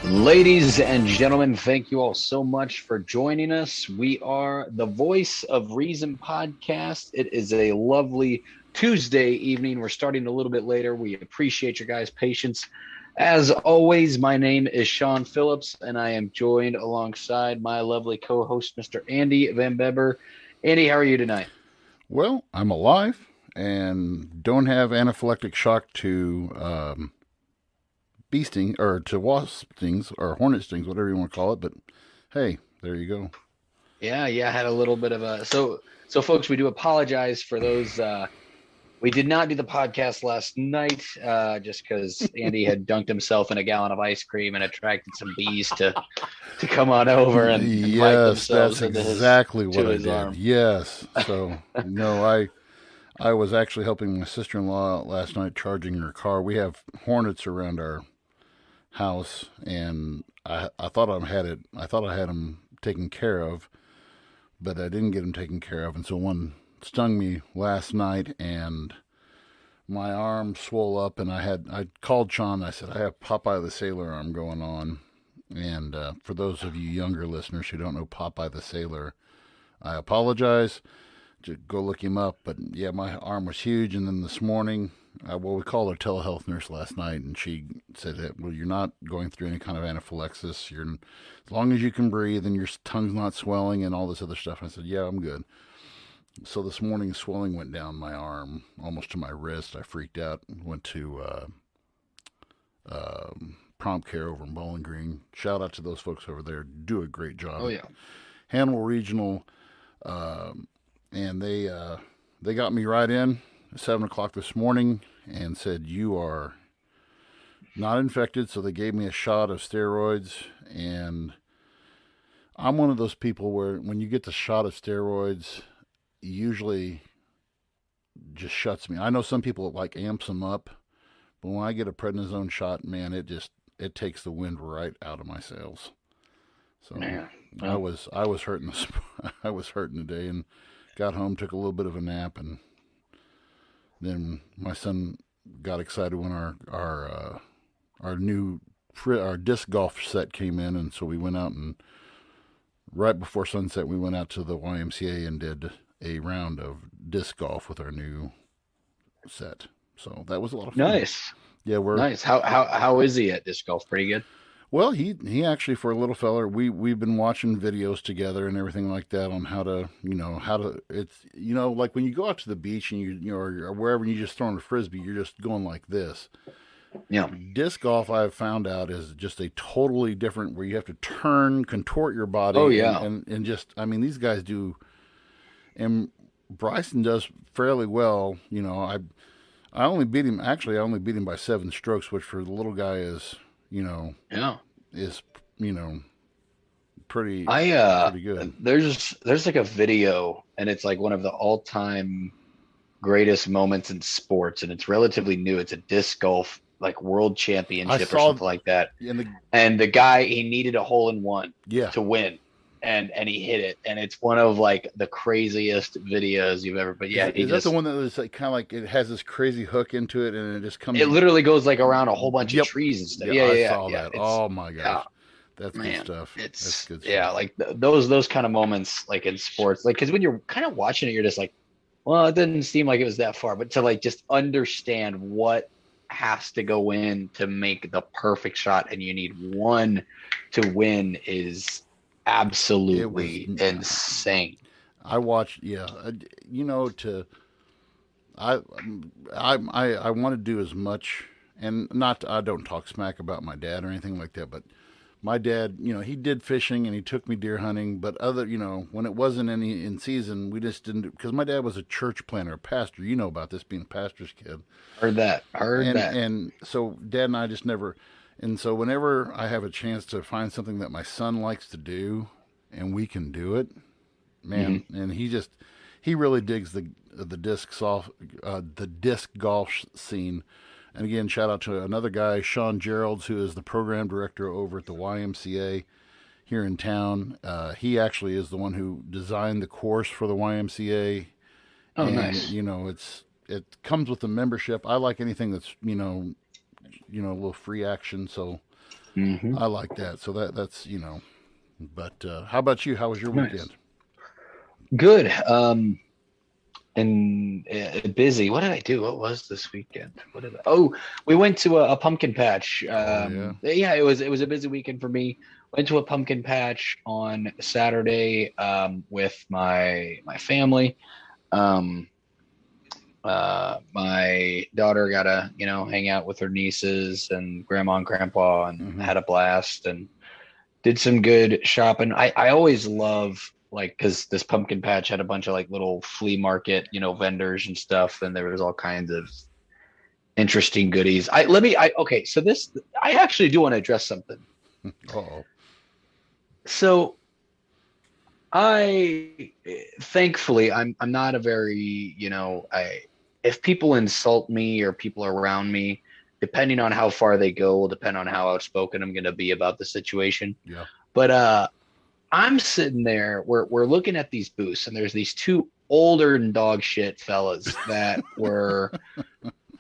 Ladies and gentlemen, thank you all so much for joining us. We are the Voice of Reason podcast. It is a lovely Tuesday evening. We're starting a little bit later. We appreciate your guys' patience. As always, my name is Sean Phillips, and I am joined alongside my lovely co-host, Mr. Andy Van Beber. Andy, how are you tonight? Well, I'm alive and don't have anaphylactic shock to bee sting or to wasp stings or hornet stings, whatever you want to call it. But hey, there you go. Yeah, I had a little bit of a so folks, we do apologize for those we did not do the podcast last night just because Andy had dunked himself in a gallon of ice cream and attracted some bees to come on over and invite Yes, themselves that's into exactly to what I his did. arm. Yes. So no, I was actually helping my sister-in-law last night charging her car. We have hornets around our house, and I thought I thought I had them taken care of, but I didn't get them taken care of, and so one stung me last night, and my arm swole up, and I called Sean. I said I have Popeye the Sailor arm going on, and for those of you younger listeners who don't know Popeye the Sailor, I apologize. Just go look him up. But yeah, my arm was huge, and then this morning, well, we called our telehealth nurse last night, and she said, "Well, you're not going through any kind of anaphylaxis. As long as you can breathe and your tongue's not swelling and all this other stuff." I said, "Yeah, I'm good." So this morning, swelling went down my arm, almost to my wrist. I freaked out. Went to prompt care over in Bowling Green. Shout out to those folks over there. Do a great Oh job. yeah. Hannibal Regional, um, and they got me right in at 7 o'clock this morning and said you are not infected. So they gave me a shot of steroids, and I'm one of those people where when you get the shot of steroids, usually just shuts me. I know some people like amps them up, but when I get a prednisone shot, man, it takes the wind right out of my sails. So Man. Well, I was hurting this I was hurting today and got home, took a little bit of a nap, and then my son got excited when our disc golf set came in, and so we went out, and right before sunset we went out to the YMCA and did a round of disc golf with our new set. So that was a lot of fun. nice. Yeah, we're Nice. How is he at disc golf? Pretty good. well. He actually, for a little feller, we've been watching videos together and everything like that on how to it's like when you go out to the beach and or wherever and you just throwing a frisbee, you're just going like this. Yeah. Disc golf, I've found out, is just a totally different where you have to turn, contort your Oh body, and yeah. and just I mean these guys do, and Bryson does fairly well. I only beat him. Actually, I only beat him by 7 strokes, which for the little guy is, you know, Yeah. is you know pretty I pretty good. there's like a video and it's like one of the all-time greatest moments in sports and it's relatively new. It's a disc golf like world I championship or saw something like that. in the And the guy he needed a hole in one yeah. to win and he hit it and it's one of like the craziest videos you've ever but yeah, he Is that the just one that is like kind of like it has this crazy hook into it and it just comes? it literally goes like around a whole bunch of Yep. trees and stuff. Yeah, Yeah, I yeah, yeah. saw Yeah. that. It's Oh my yeah, gosh, that's good man. stuff. That's It's good yeah, stuff. like those kind of moments like in sports, like because when you're kind of watching it, you're just like, well, it didn't seem like it was that far, but to like just understand what has to go in to make the perfect shot and you need one to win is It was. absolutely insane. I watched. Yeah, to I I want to do as much, and not I don't talk smack about my dad or anything like that, but my dad, he did fishing and he took me deer hunting, but when it wasn't any in season, we just didn't because my dad was a church planter, a pastor. You know about this being a pastor's kid, Heard that. and so dad and I just never. And so whenever I have a chance to find something that my son likes to do, and we can do it, Hmm. man, and he really digs the disc golf scene. And again, shout out to another guy, Sean Geralds, who is the program director over at the YMCA here in town. He actually is the one who designed the course for the YMCA, Oh, and nice. it comes with the membership. I like anything that's, a little free action. So Hmm. I like that. So that's But how about you? How was your Nice. weekend? Good. And busy. What did I do? What was this weekend? What did I? Oh, we went to a pumpkin patch. Oh yeah. Yeah, it was a busy weekend for me. Went to a pumpkin patch on Saturday with my family. Um, my daughter got to hang out with her nieces and grandma and grandpa and Hmm. had a blast and did some good shopping. I always love like because this pumpkin patch had a bunch of like little flea market vendors and stuff, and there was all kinds of interesting goodies. Okay, so this I actually do want to address something. Oh. So I thankfully I'm not a very I if people insult me or people around me, depending on how far they go will depend on how outspoken I'm going to be about the situation. Yeah. But I'm sitting there, we're looking at these booths, and there's these two older than dog shit fellas that were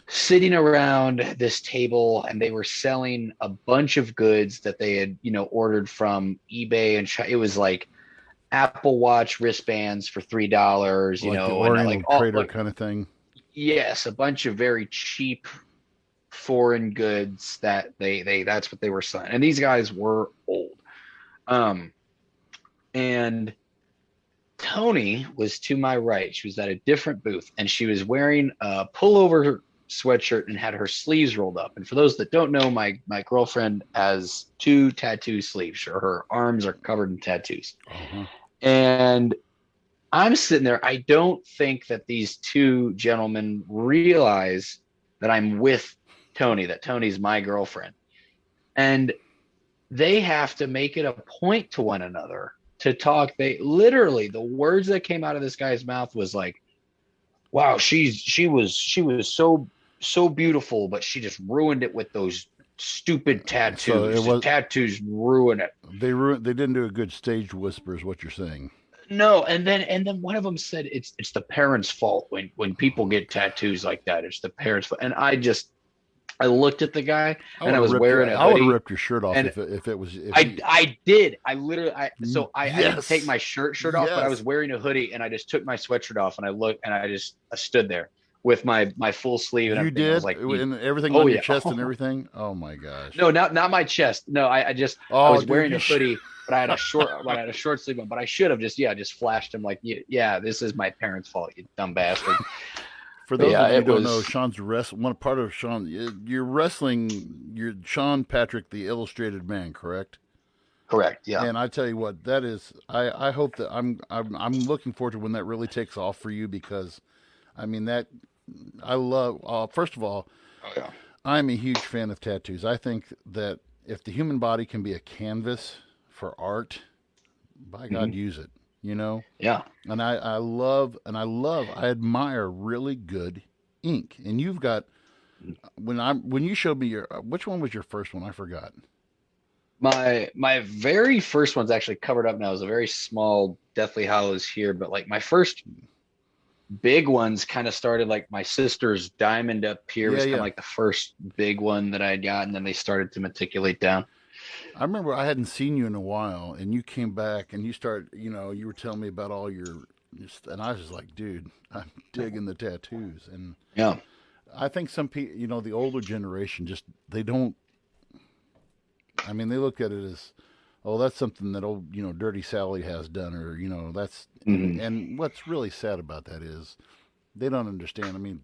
sitting around this table, and they were selling a bunch of goods that they had, ordered from eBay, and it was like Apple Watch wristbands for $3, Like the and like Oriental all Trader like kind of thing. yes, a bunch of very cheap foreign goods that they that's what they were selling, and these guys were old. Um, and Tony was to my right. She was at a different booth, and she was wearing a pullover sweatshirt and had her sleeves rolled up. And for those that don't know, my girlfriend has two tattoo sleeves, or her arms are covered in tattoos. Uh-huh. And I'm sitting there. I don't think that these two gentlemen realize that I'm with Tony, that Tony's my girlfriend. And they have to make it a point to one another to talk. They literally, the words that came out of this guy's mouth was like, wow, she was so beautiful, but she just ruined it with those stupid So it tattoos. The was tattoos ruin it. they didn't do a good stage whisper is what you're saying. No, and then one of them said it's the parents' fault when people get tattoos like that. It's the parents' fault. And I looked at the guy, and I was wearing a I would have hoodie, ripped your shirt off and if it was if I you I did. I literally I didn't take yes. my shirt off, but I was Yes. wearing a hoodie, and I just took my sweatshirt off, and I looked, and I stood there with my full sleeve and You everything. I was did? like, And everything oh on your yeah. chest and everything? Oh my gosh. No, not my chest. No, I Oh was dude, wearing you a should. hoodie, but I had a short sleeve on. But I should have just flashed him like, yeah, this is my parents' fault, you dumb bastard. For But those yeah, of you who it don't know, was Sean's one part of Sean, you're wrestling. You're Sean Patrick, the Illustrated Man, correct? correct. Yeah. And I tell you what, that is. I hope that I'm looking forward to when that really takes off for you because, I mean that I love. First of all, Oh yeah. I'm a huge fan of tattoos. I think that if the human body can be a canvas for art, by God, Hmm. use it. You know, Yeah. and I admire really good ink. And you've got when you showed me your which one was your first one? I forgot. My very first one's actually covered up now. It's a very small Deathly Hallows here, but like my first big ones kind of started like my sister's diamond up here Yeah, was kind of yeah. like the first big one that I had got, and then they started to meticulate down. I remember I hadn't seen you in a while, and you came back and you started. You were telling me about all and I was just like, dude, I'm digging the tattoos. And Yeah. I think some people, the older generation, just they don't. I mean, they look at it as, oh, that's something that old, Dirty Sally has done, or that's Hmm. and what's really sad about that is they don't understand. I mean,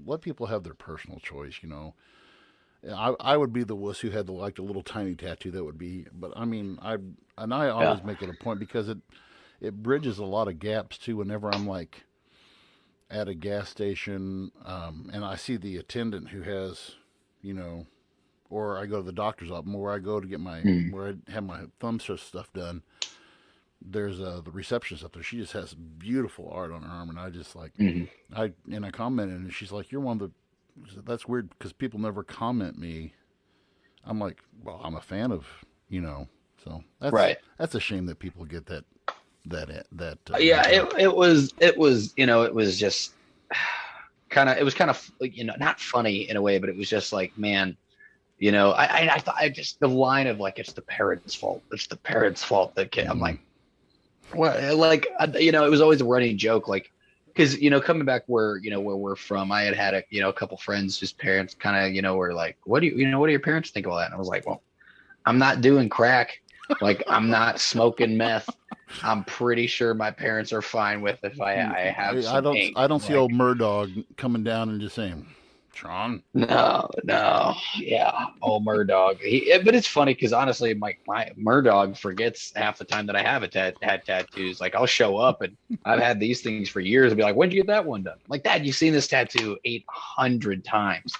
let people have their personal choice. I would be the wuss who had the little tiny tattoo that would be, but I mean, I Yeah. always make it a point because it bridges a lot of gaps too. Whenever I'm like at a gas station, and I see the attendant who has, you know, or I go to the doctor's office, where I go to get Mm. where I have my thumb stuff done. There's the receptionist up there. She just has beautiful art on her arm, and I just like Hmm. I commented, and she's like, "You're one of the." That's weird because people never comment me. I'm like, well, I'm a fan of, so Right. that's a shame that people get that Yeah. mixed up. It was just it was kind of like, not funny in a way, but it was just like, man, I thought I just the line of like, it's the parents' fault. It's the parents' fault. The kid. I'm like, well, like, it was always a running joke, like, because coming back where we're from, I had a couple friends whose parents kind of were like, what do your parents think of all that? And I was like, well, I'm not doing crack, like I'm not smoking meth. I'm pretty sure my parents are fine with if I have I some don't ink. I don't see Like, old Murdog coming down and just saying, Sean. no, no, yeah, oh Murdog. But it's funny because honestly, my Murdog forgets half the time that I have had tattoos. Like I'll show up and I've had these things for years and be like, "When'd you get that one done?" Like, Dad, you've seen this tattoo 800 times.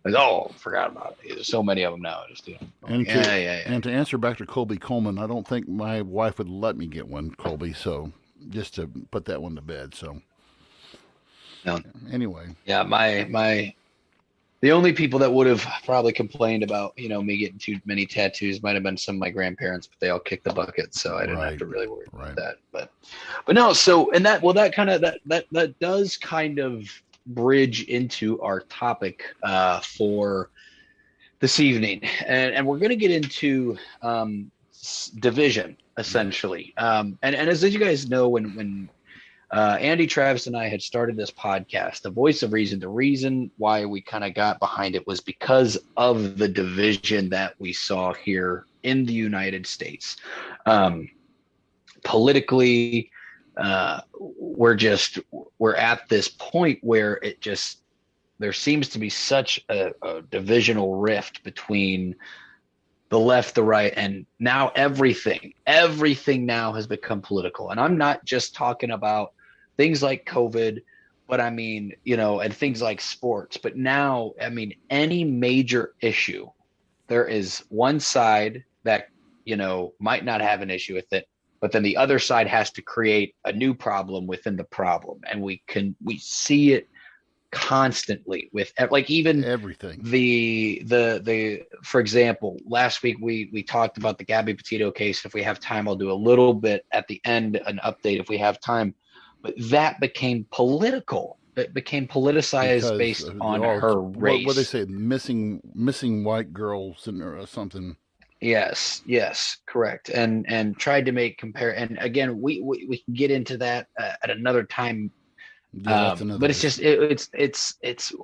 Like, oh, forgot about it. There's so many of them now. Just like, And to yeah. and to answer back to Colby Coleman, I don't think my wife would let me get one, Colby. So just to put that one to bed. So No, anyway, yeah, my the only people that would have probably complained about, me getting too many tattoos might have been some of my grandparents, but they all kicked the bucket, so I didn't have right, to really worry about right. that. But no, so and that kind of that does kind of bridge into our topic for this evening, and we're going to get into division essentially, and as you guys know, when Andy, Travis, and I had started this podcast, The Voice of Reason. The reason why we kind of got behind it was because of the division that we saw here in the United States. Politically, we're at this point where there seems to be such a divisional rift between the left, the right, and now everything now has become political. And I'm not just talking about things like COVID, but I mean, and things like sports. But now, I mean, any major issue, there is one side that, might not have an issue with it, but then the other side has to create a new problem within the problem. And we see it constantly with, like, even Everything. the for example, last week we talked about the Gabby Petito case. If we have time, I'll do a little bit at the end, an update if we have time. But that became political. It became politicized Because based on it's, her what they race. say, missing white girls or something. Yes, correct. And tried to make compare. And again, we can get into that at another time. Yeah, that's another But it's just it's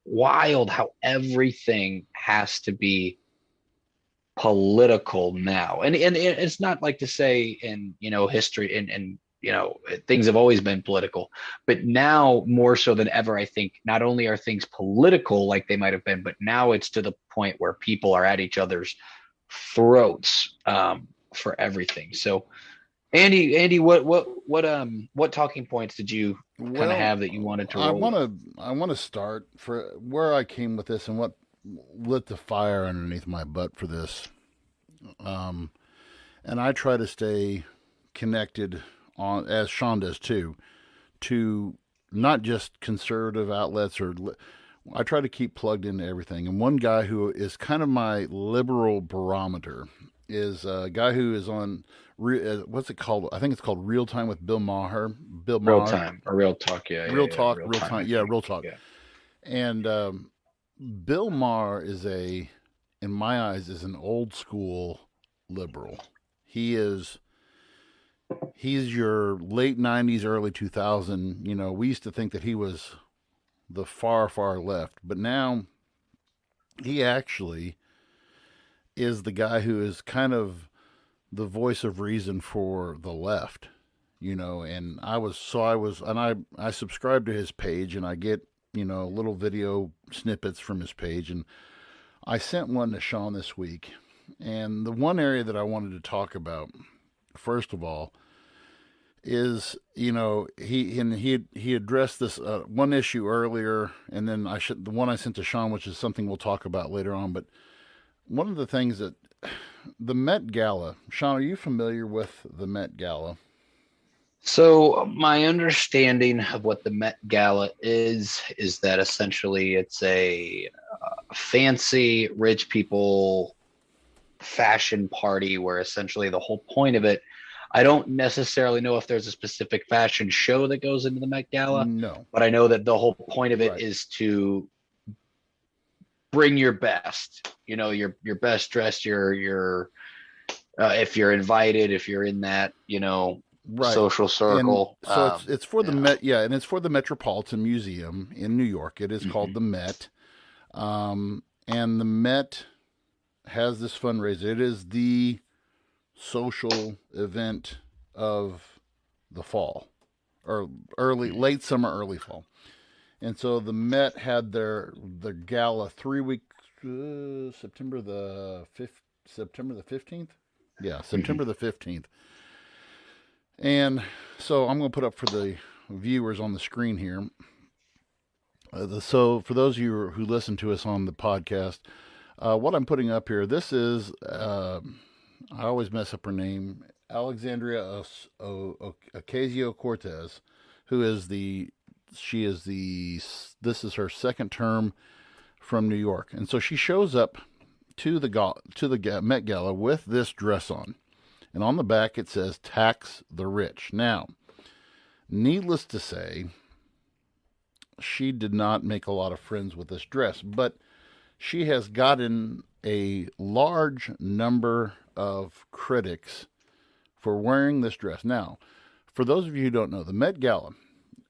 wild how everything has to be political now. And it's not like to say in history and things have always been political, but now more so than ever, I think not only are things political like they might have been, but now it's to the point where people are at each other's throats for everything. So Andy, what talking points did you kind of Well, have that you wanted to I roll want with? to I want to start for where I came with this and what lit the fire underneath my butt for this. Um, and I try to stay connected on, as Sean does too, to not just conservative outlets or I try to keep plugged into everything. And one guy who is kind of my liberal barometer is a guy who is on what's it called? I think it's called Real Time with Bill Maher. Bill Real Maher. time or real talk? Real Yeah. talk, Real real time, time. I Yeah, think. real talk. Yeah. And Bill Maher in my eyes, is an old school liberal. He is he's your late '90s, early 2000. We used to think that he was the far, far left, but now he actually is the guy who is kind of the voice of reason for the left. And I subscribe to his page, and I get little video snippets from his page, and I sent one to Sean this week. And the one area that I wanted to talk about, first of all, is he addressed this one issue earlier, and then the one I sent to Sean, which is something we'll talk about later on. But one of the things that the Met Gala, Sean, are you familiar with the Met Gala? So my understanding of what the Met Gala is that essentially it's a fancy rich people fashion party where essentially the whole point of it, I don't necessarily know if there's a specific fashion show that goes into the Met Gala, No. but I know that the whole point of it Right. is to bring your best, your best dressed, your if you're invited, if you're in that, Right. social And circle. so it's for the Yeah. Met, yeah, and it's for the Metropolitan Museum in New York. It is called Mhm. the Met. And the Met has this fundraiser. It is the social event of the fall, or late summer, early fall. And so the Met had the gala 3 weeks, September the 15th. Yeah, Mhm. September the 15th. And so I'm going to put up for the viewers on the screen here. So for those of you who listen to us on the podcast, what I'm putting up here, this is, I always mess up her name, Alexandria Ocasio Cortez, who is this is her second term from New York. And so she shows up to the Met Gala with this dress on. And on the back it says tax the rich. Now, needless to say, she did not make a lot of friends with this dress, but she has gotten a large number of critics for wearing this dress. Now, for those of you who don't know, the Met Gala,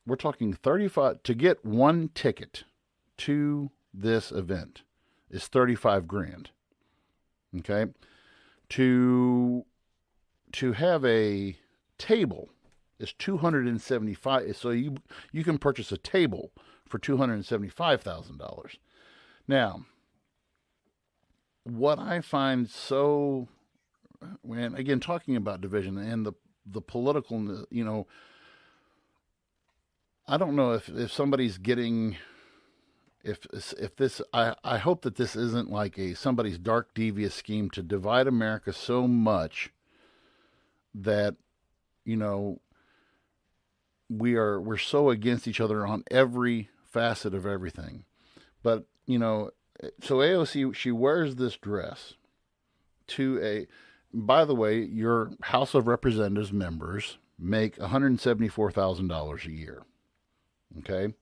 we're talking 35 to get one ticket to this event is 35 grand. Okay? To have a table is 275, so you can purchase a table for $275,000. Now, what I find so, when again talking about division and the political, I don't know if somebody's getting, if this, I hope that this isn't like somebody's dark devious scheme to divide America so much that, you know we're so against each other on every facet of everything. But so AOC, she wears this dress to a. By the way, your House of Representatives members make $174,000 a year. Okay,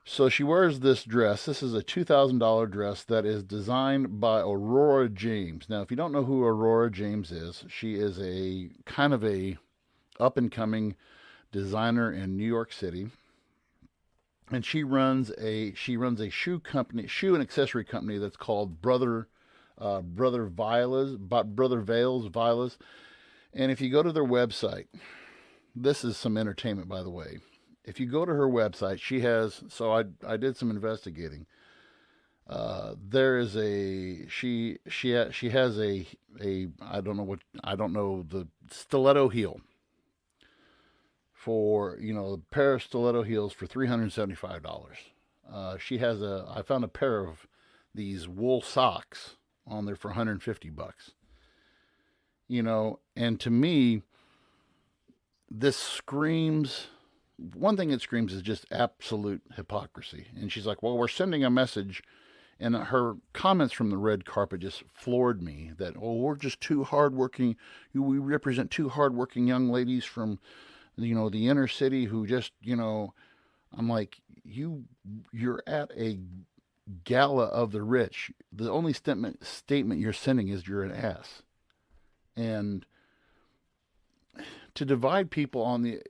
so she wears this dress. This is a $2,000 dress that is designed by Aurora James. Now, if you don't know who Aurora James is, she is a kind of a up and coming designer in New York City, and she runs a shoe and accessory company that's called Brother Vales. And if you go to their website, this is some entertainment, by the way. If you go to her website, she has. So I did some investigating. There is a she has a I don't know the stiletto heel for a pair of stiletto heels for $375. She has I found a pair of these wool socks on there for $150. And to me, this screams. One thing it screams is just absolute hypocrisy. And she's like, "Well, we're sending a message." And her comments from the red carpet just floored me. That we're just too hardworking. We represent two hardworking young ladies from the inner city who just, I'm like, you're at a gala of the rich. The only statement you're sending is you're an ass. And to divide people on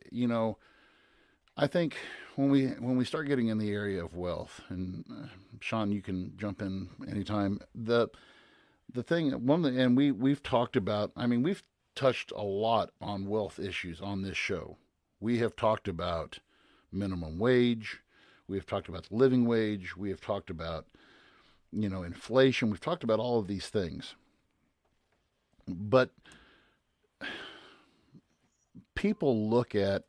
I think when we start getting in the area of wealth, and Sean, you can jump in anytime. The thing, and we've talked about. I mean, we've touched a lot on wealth issues on this show. We have talked about minimum wage. We have talked about the living wage. We have talked about inflation. We've talked about all of these things. But people look at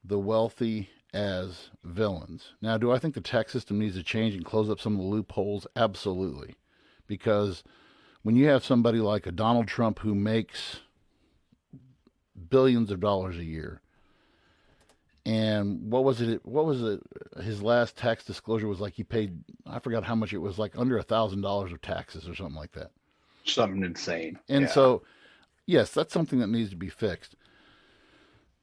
the wealthy as villains. Now, do I think the tax system needs to change and close up some of the loopholes? Absolutely. Because when you have somebody like a Donald Trump who makes billions of dollars a year, and what was it? His last tax disclosure was like he paid, I forgot how much it was, like under $1,000 of taxes or something like that. Something insane. And Yeah. so, yes, that's something that needs to be fixed.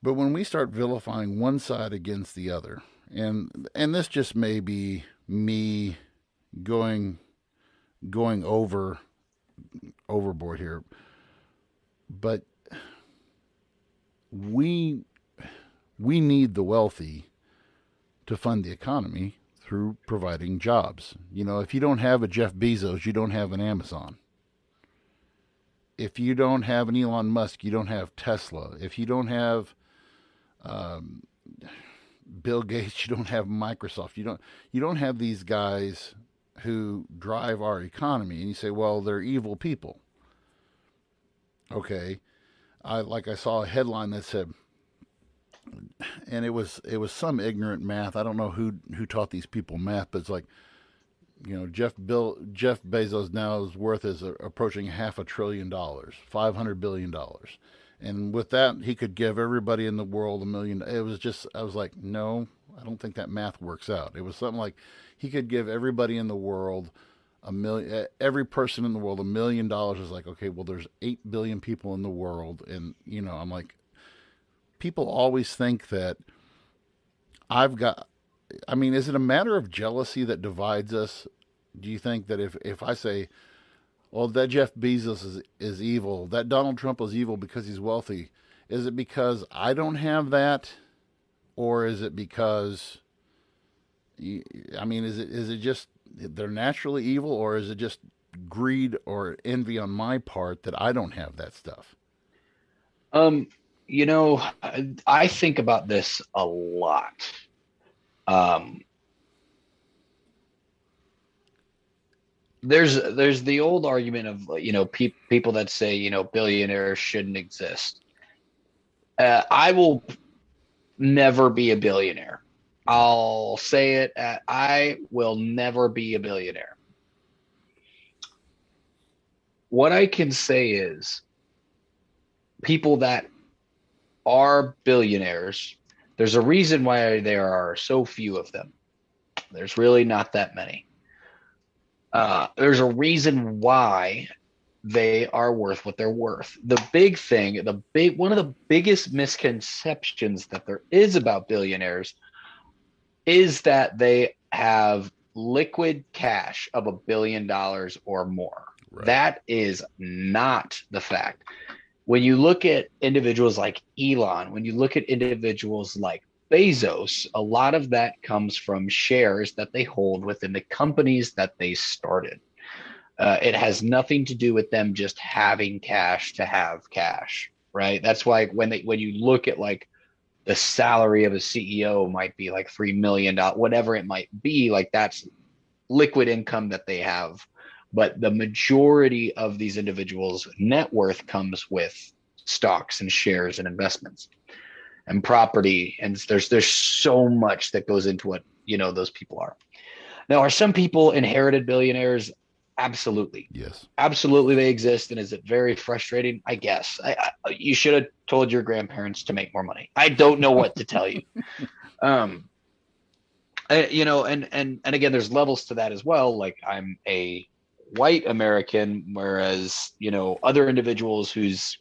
But when we start vilifying one side against the other, and this just may be me going going overboard here, but we we need the wealthy to fund the economy through providing jobs. You know, if you don't have a Jeff Bezos, you don't have an Amazon. If you don't have an Elon Musk, you don't have Tesla. If you don't have um, Bill Gates, you don't have Microsoft. You don't have these guys who drive our economy. And you say, well, they're evil people. Okay, I saw a headline that said, and it was some ignorant math. I don't know who taught these people math, but it's like, Jeff Bezos now is worth is approaching $500 billion, $500 billion, and with that he could give everybody in the world $1 million. It was just, I was like, no, I don't think that math works out. It was something like he could give everybody in the world every person in the world $1 million. Is like, okay, well, there's 8 billion people in the world, and I'm like, people always think that I've got. I mean, is it a matter of jealousy that divides us? Do you think that if I say, well, that Jeff Bezos is evil, that Donald Trump is evil because he's wealthy, is it because I don't have that? Or is it because, I mean, is it just they're naturally evil, or is it just greed or envy on my part that I don't have that stuff? Um, I think about this a lot. Um, there's the old argument of people that say billionaires shouldn't exist. I will never be a billionaire. Right. I'll say it. I will never be a billionaire. What I can say is people that are billionaires, there's a reason why there are so few of them. There's really not that many. There's a reason why they are worth what they're worth. One of the biggest misconceptions that there is about billionaires is that they have liquid cash of $1 billion or more. Right. That is not the fact. When you look at individuals like Elon, when you look at individuals like Bezos, a lot of that comes from shares that they hold within the companies that they started. It has nothing to do with them just having cash to have cash, right? That's why when you look at like the salary of a CEO might be like $3 million, whatever it might be, like that's liquid income that they have. But the majority of these individuals' net worth comes with stocks and shares and investments and property. And there's so much that goes into what those people are. Now, are some people inherited billionaires? Absolutely. Yes. Absolutely, they exist. And is it very frustrating? I guess. You should have told your grandparents to make more money. I don't know what to tell you. Um, and again, there's levels to that as well. Like I'm a white American, whereas other individuals whose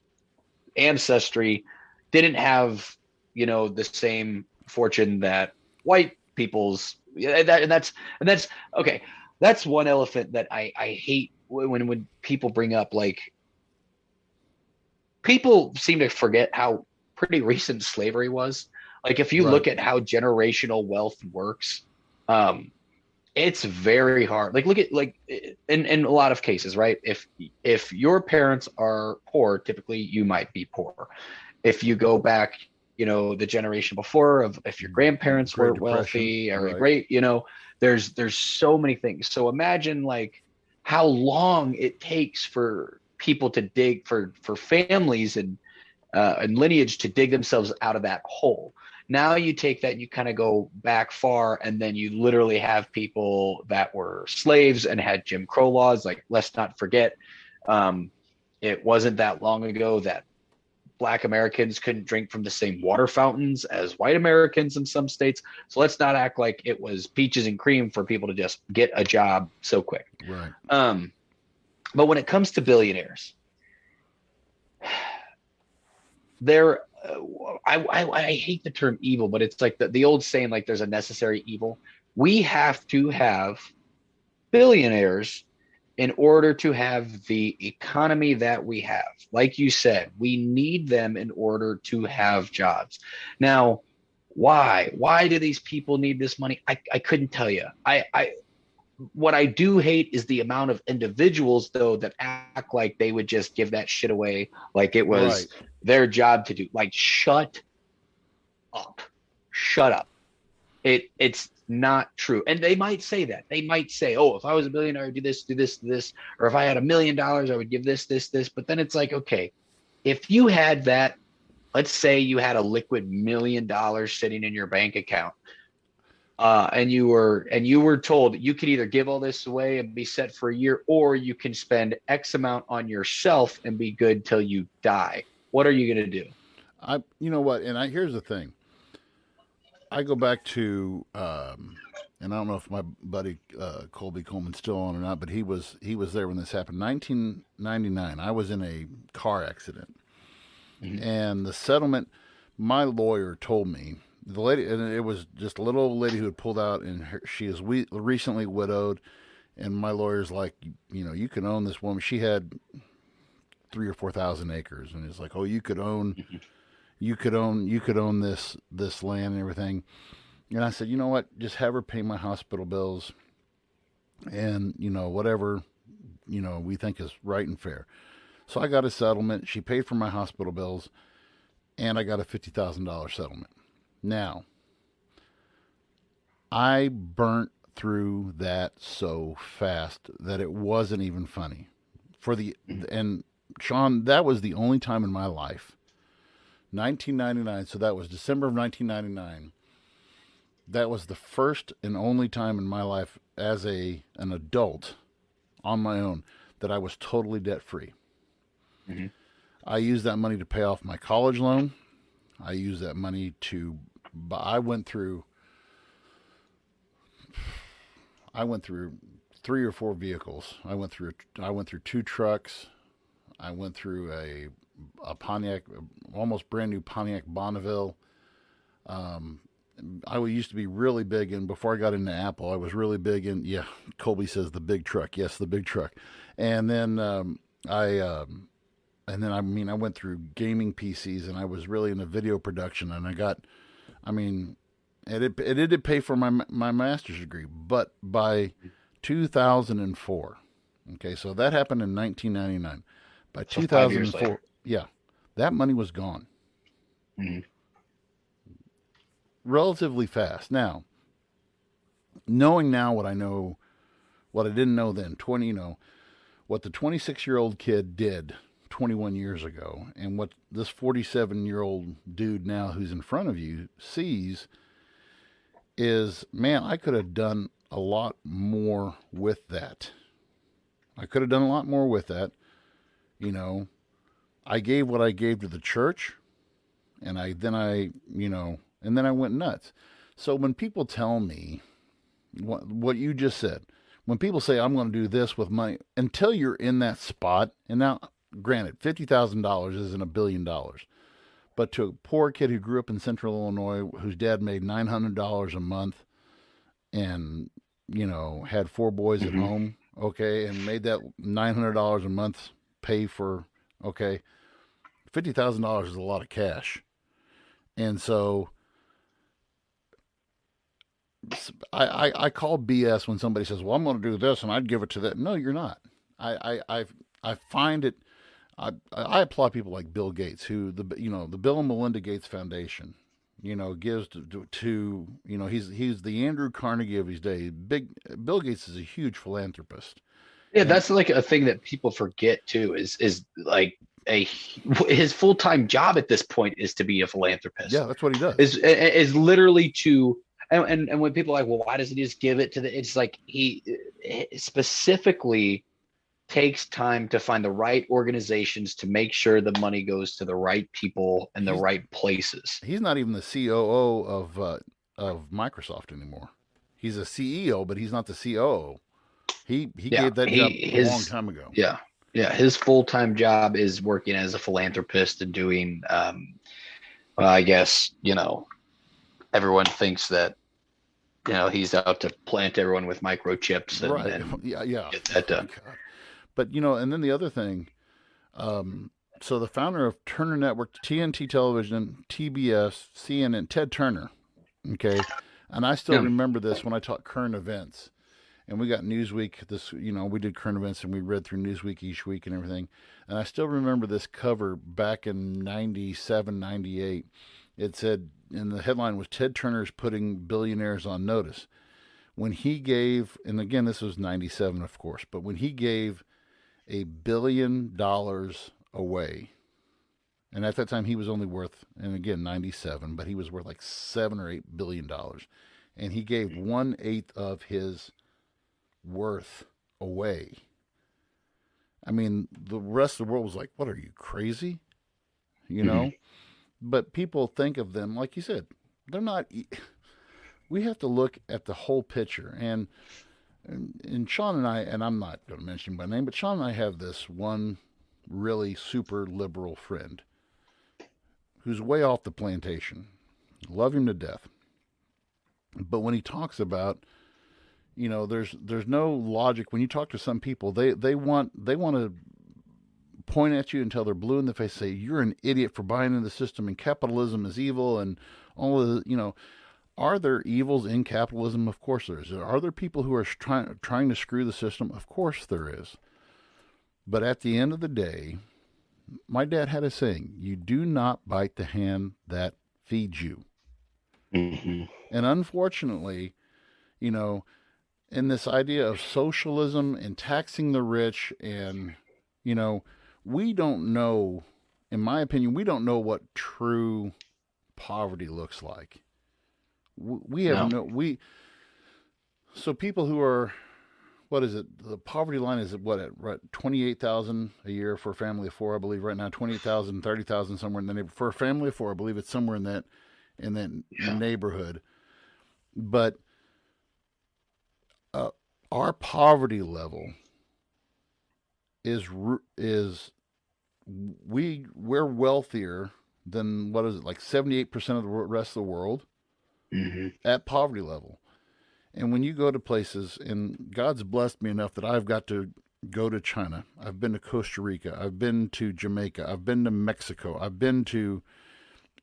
ancestry didn't have the same fortune that white people's. And that's okay. That's one elephant that I hate when people bring up. Like people seem to forget how pretty recent slavery was. Like if you Right. look at how generational wealth works, um, it's very hard. Like look at like in a lot of cases, right? If your parents are poor, typically you might be poor. If you go back, the generation before, of if your grandparents Great were Depression. wealthy or Right. great, there's so many things. So imagine like how long it takes for people to dig for families and lineage to dig themselves out of that hole. Now you take that and you kind of go back far, and then you literally have people that were slaves and had Jim Crow laws. Like, let's not forget, um, it wasn't that long ago that Black Americans couldn't drink from the same water fountains as white Americans in some states. So let's not act like it was peaches and cream for people to just get a job so quick. Right. Um, But when it comes to billionaires, they're I hate the term evil, but it's like the old saying, like there's a necessary evil. We have to have billionaires in order to have the economy that we have. Like you said, we need them in order to have jobs. Now, why? Why do these people need this money? I couldn't tell you. I what I do hate is the amount of individuals though that act like they would just give that shit away like it was Right. their job to do. Like up. Shut up. It's not true. And they might say that. They might say, "Oh, if I was a billionaire, I'd do this, this, or if I had $1 million, I would give this, this, this." But then it's like, okay, if you had that, let's say you had a liquid $1 million sitting in your bank account, and you were told that you could either give all this away and be set for a year, or you can spend X amount on yourself and be good till you die. What are you going to do? You know what? And here's the thing. I go back to, and I don't know if my buddy Colby Coleman's still on or not, but he was there when this happened. 1999. I was in a car accident, Mhm. and the settlement. My lawyer told me the lady, and it was just a little old lady who had pulled out, and she is recently widowed. And my lawyer's like, you can own this woman. She had 3 or 4 thousand acres, and it's like, oh, Mhm. you could own this land and everything. And I said, you know what? Just have her pay my hospital bills, and whatever we think is right and fair. So I got a settlement. She paid for my hospital bills, and I got a $50,000 settlement. Now I burnt through that so fast that it wasn't even funny. For the Mhm. and Sean, that was the only time in my life, 1999. So that was December of 1999. That was the first and only time in my life as an adult on my own that I was totally debt free. Mhm. I used that money to pay off my college loan. I used that money to I went through 3 or 4 vehicles. I went through 2 trucks. I went through a Pontiac, almost brand new Pontiac Bonneville. Um, I used to be really big in before I got into Apple. I was really big in, yeah. Colby says the big truck. Yes, the big truck. And then I I mean I went through gaming PCs, and I was really into video production, and I mean it did pay for my master's degree, but by 2004, okay, so that happened in 1999. By So 5 years 2004, later. yeah, that money was gone Mhm. relatively fast. Now, knowing now what I know, what I didn't know then, 20, what the 26-year-old kid did 21 years ago, and what this 47-year-old dude now who's in front of you sees is, man, I could have done a lot more with that. I could have done a lot more with that. You know, I gave what I gave to the church, and then I went nuts. So when people tell me what you just said, when people say I'm going to do this with money, until you're in that spot, and now, granted, $50,000 isn't $1 billion, but to a poor kid who grew up in Central Illinois, whose dad made $900 a month, and had 4 boys at Mhm. home, okay, and made that $900 a month pay for, okay, $50,000 is a lot of cash. And so I call BS when somebody says, well, I'm going to do this and I'd give it to that. No, you're not. I find it. I applaud people like Bill Gates, who the Bill and Melinda Gates Foundation, gives he's the Andrew Carnegie of his day. Big Bill Gates is a huge philanthropist, Yeah, and that's like a thing that people forget too. Is like a his full time job at this point is to be a yeah, philanthropist. that's what he does. Is literally to and when people are like, well, why doesn't he just give it to the? It's like he specifically takes time to find the right organizations to make sure the money goes to the right people and the He's right places. he's not even the COO of Microsoft anymore. He's a CEO, but he's not the COO. He Yeah, gave that job he a long his time ago. yeah yeah his full time job is working as a philanthropist and doing. Well, I guess everyone thinks that he's out to plant everyone with microchips and Right. and Yeah, yeah. get that Oh, done. God. But and then the other thing, um, so the founder of Turner Network, TNT Television, TBS, CNN, Ted Turner. Okay. And I still Yeah. remember this when I taught current events. And we got Newsweek. We did current events and we read through Newsweek each week and everything. And I still remember this cover back in 97, 98. It said, and the headline was Ted Turner's putting billionaires on notice. When he gave, and again, this was 97, of course, but when he gave $1 billion away, and at that time he was only worth, and again, 97, but he was worth like $7 or $8 billion. And he gave 1/8 of his worth away. I mean, the rest of the world was like, "What, are you crazy?" You Mhm. know. But people think of them like you said. They're not. We have to look at the whole picture. And Sean and I, and I'm not going to mention by name, but Sean and I have this one really super liberal friend who's way off the plantation. Love him to death. But when he talks about, there's no logic. When you talk to some people, they want to point at you until they're blue in the face, say you're an idiot for buying into the system and capitalism is evil and all of the. Are there evils in capitalism? Of course there is. Are there people who are trying to screw the system? Of course there is. But at the end of the day, my dad had a saying: "You do not bite the hand that feeds you." Mhm. And unfortunately, you know, in this idea of socialism and taxing the rich, and you know, we don't know. In my opinion, we don't know what true poverty looks like. We have No. no we So people who are, what is it? The poverty line is what, at right 28,000 a year for a family of four, I believe right now. 28,000, 30,000 somewhere in the neighborhood for a family of four. I believe it's somewhere in that Yeah. neighborhood. But uh, our poverty level is we're wealthier than, what is it, like 78% of the rest of the world Mhm. at poverty level. And when you go to places, and God's blessed me enough that I've got to go to China. I've been to Costa Rica. I've been to Jamaica. I've been to Mexico. And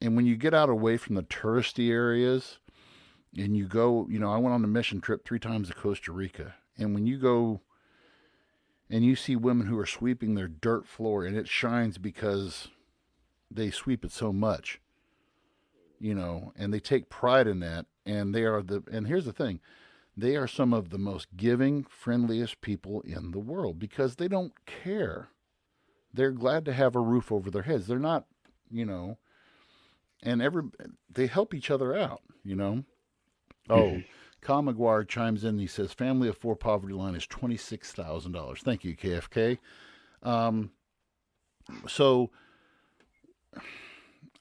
when you get out away from the touristy areas and you go, I went on a mission trip 3 times to Costa Rica. And when you go and you see women who are sweeping their dirt floor and it shines because they sweep it so much, and they take pride in that. And here's the thing, they are some of the most giving, friendliest people in the world because they don't care. They're glad to have a roof over their heads. They're not, you know, and they help each other out. Oh, Mhm. Kyle McGuire chimes in. He says, "Family of four poverty line is $26,000." Thank you, KFK. Um, so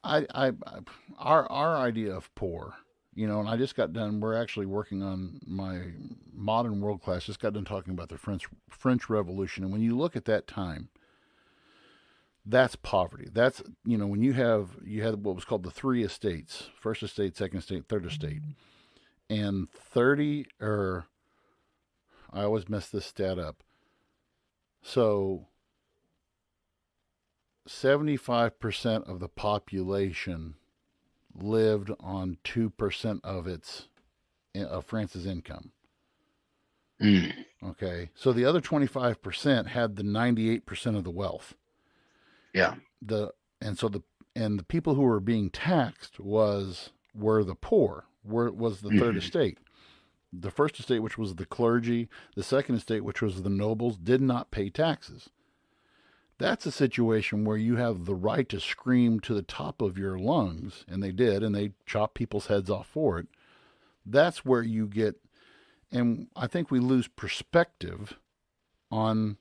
our idea of poor, and I just got done. We're actually working on my modern world class. Just got done talking about the French Revolution, and when you look at that time, that's poverty. That's when you had what was called the three estates: first estate, second estate, third estate, and 30 or I always mess this stat up. So 75% of the population lived on 2% of France's income. Mm. Okay, so the other 25% had the 98% of the wealth. Yeah. The and so the and the people who were being taxed were the poor. Was the third Mhm. estate. The first estate, which was the clergy, the second estate, which was the nobles, did not pay taxes. That's a situation where you have the right to scream to the top of your lungs, and they did, and they chopped people's heads off for it. That's where you get, and I think we lose perspective on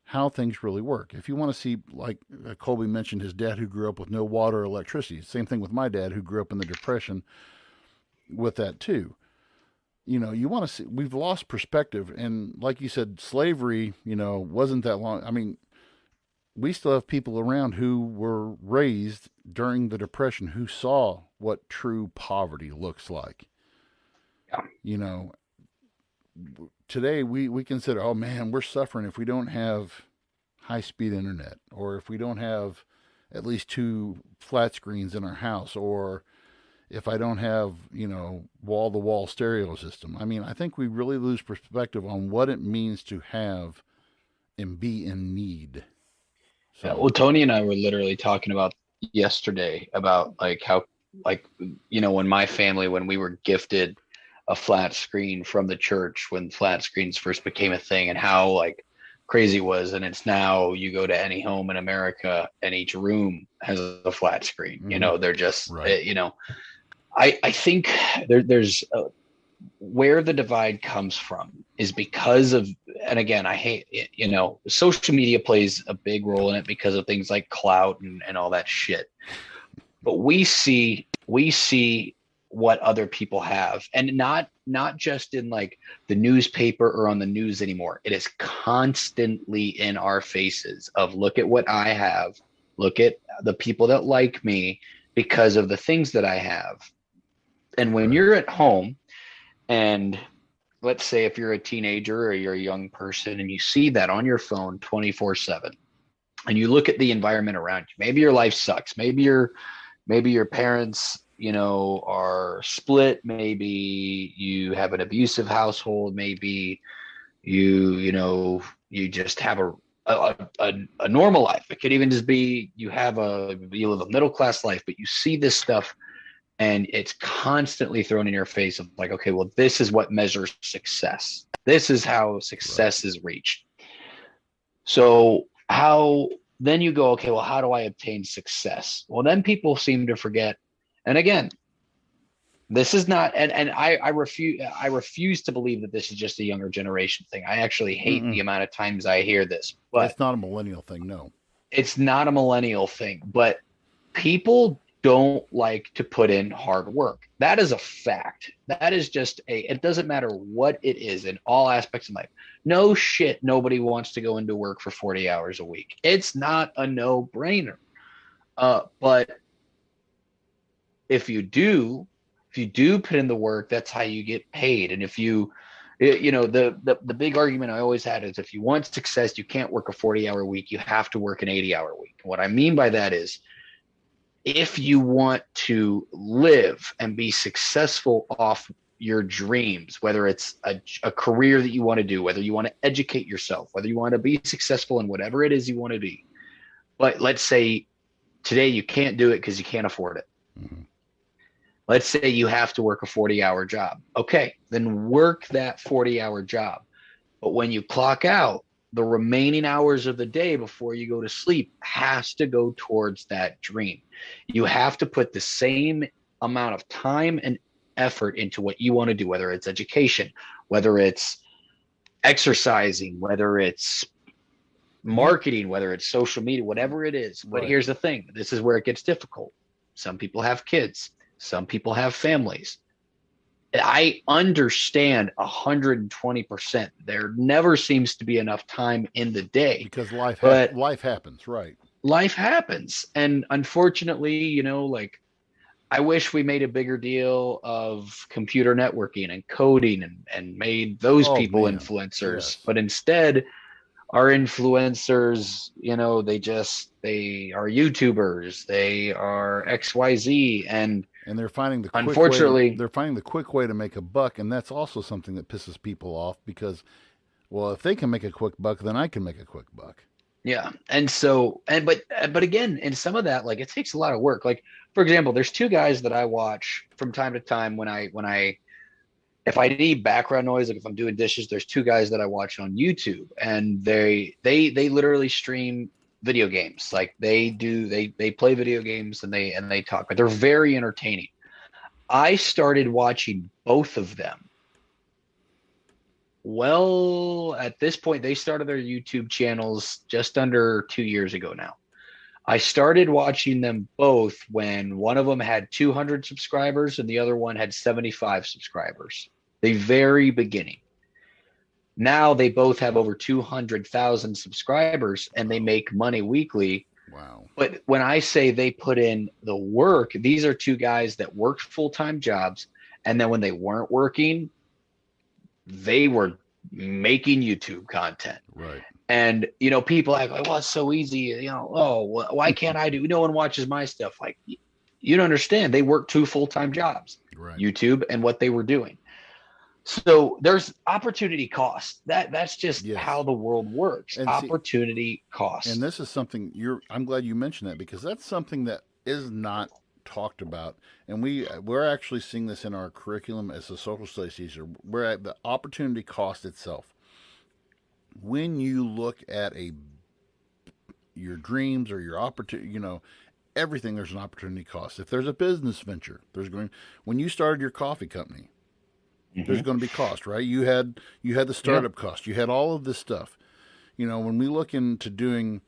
how things really work. If you want to see, like Colby mentioned, his dad who grew up with no water or electricity. Same thing with my dad who grew up in the Depression with that too. you want to see, we've lost perspective. And like you said, slavery, wasn't that long. I mean, we still have people around who were raised during the Depression who saw what true poverty looks like. Yeah. You know, today we consider, oh man, we're suffering if we don't have high speed internet, or if we don't have at least two flat screens in our house, or if I don't have, wall to wall stereo system. I mean, I think we really lose perspective on what it means to have and be in need. Yeah, So, well, Tony and I were literally talking about yesterday about like how, like, when my family, when we were gifted a flat screen from the church, when flat screens first became a thing, and how like crazy it was. And it's now you go to any home in America and each room has a flat screen. They're just, right. I think there's where the divide comes from is because of, and again, I hate it, social media plays a big role in it because of things like clout and all that shit. But we see what other people have, and not just in like the newspaper or on the news anymore. It is constantly in our faces of, look at what I have, look at the people that like me because of the things that I have. And when you're at home, and let's say if you're a teenager or you're a young person and you see that on your phone 24/7, and you look at the environment around you, maybe your life sucks, maybe your parents, are split, maybe you have an abusive household, maybe you just have a normal life. It could even just be you live a middle class life, but you see this stuff and it's constantly thrown in your face of like, okay, well, this is what measures success. This is how success is reached. So how then you go, okay, well, how do I obtain success? Well, then people seem to forget. And again, this is not, and I refuse to believe that this is just a younger generation thing. I actually hate the amount of times I hear this, but it's not a millennial thing. No, it's not a millennial thing, but people don't like to put in hard work. That is a fact. That is just it doesn't matter what it is in all aspects of life. No shit, nobody wants to go into work for 40 hours a week. It's not a no-brainer. But if you do put in the work, that's how you get paid. And if the big argument I always had is, if you want success, you can't work a 40-hour week. You have to work an 80-hour week. What I mean by that is, if you want to live and be successful off your dreams, whether it's a career that you want to do, whether you want to educate yourself, whether you want to be successful in whatever it is you want to be. But let's say today you can't do it because you can't afford it. Mm-hmm. Let's say you have to work a 40-hour job. Okay, then work that 40-hour job. But when you clock out, the remaining hours of the day before you go to sleep has to go towards that dream. You have to put the same amount of time and effort into what you want to do, whether it's education, whether it's exercising, whether it's marketing, whether it's social media, whatever it is. But here's the thing. This is where it gets difficult. Some people have kids. Some people have families. I understand 120%. There never seems to be enough time in the day because life happens, right? Life happens, and unfortunately, like, I wish we made a bigger deal of computer networking and coding and made those people influencers. Yes. But instead, our influencers, they are YouTubers, they are XYZ, and they're finding the quick way to make a buck. And that's also something that pisses people off, because, well, if they can make a quick buck, then I can make a quick buck. Yeah. And so, but again, in some of that, like, it takes a lot of work. Like, for example, there's two guys that I watch from time to time if I need background noise, like if I'm doing dishes, there's two guys that I watch on YouTube, and they literally stream video games. Like they play video games and they talk, but they're very entertaining. I started watching both of them. Well, at this point, they started their YouTube channels just under 2 years ago now. I started watching them both when one of them had 200 subscribers and the other one had 75 subscribers. the very beginning. Now they both have over 200,000 subscribers and they make money weekly. Wow. But when I say they put in the work, these are two guys that worked full-time jobs. And then when they weren't working, they were making YouTube content. Right. And, people act like, well, it's so easy. Oh, why can't I do? No one watches my stuff. Like, you don't understand. They work two full-time jobs, Right. YouTube and what they were doing. So there's opportunity cost. That's just how the world works. And opportunity cost. And this is something I'm glad you mentioned that, because that's something that is not talked about. And we're actually seeing this in our curriculum as a social studies teacher. We're at the opportunity cost itself. When you look at your dreams or your opportunity, everything, there's an opportunity cost. If there's a business venture, when you started your coffee company, there's going to be cost, right? You had the startup cost. You had all of this stuff. When we look into doing,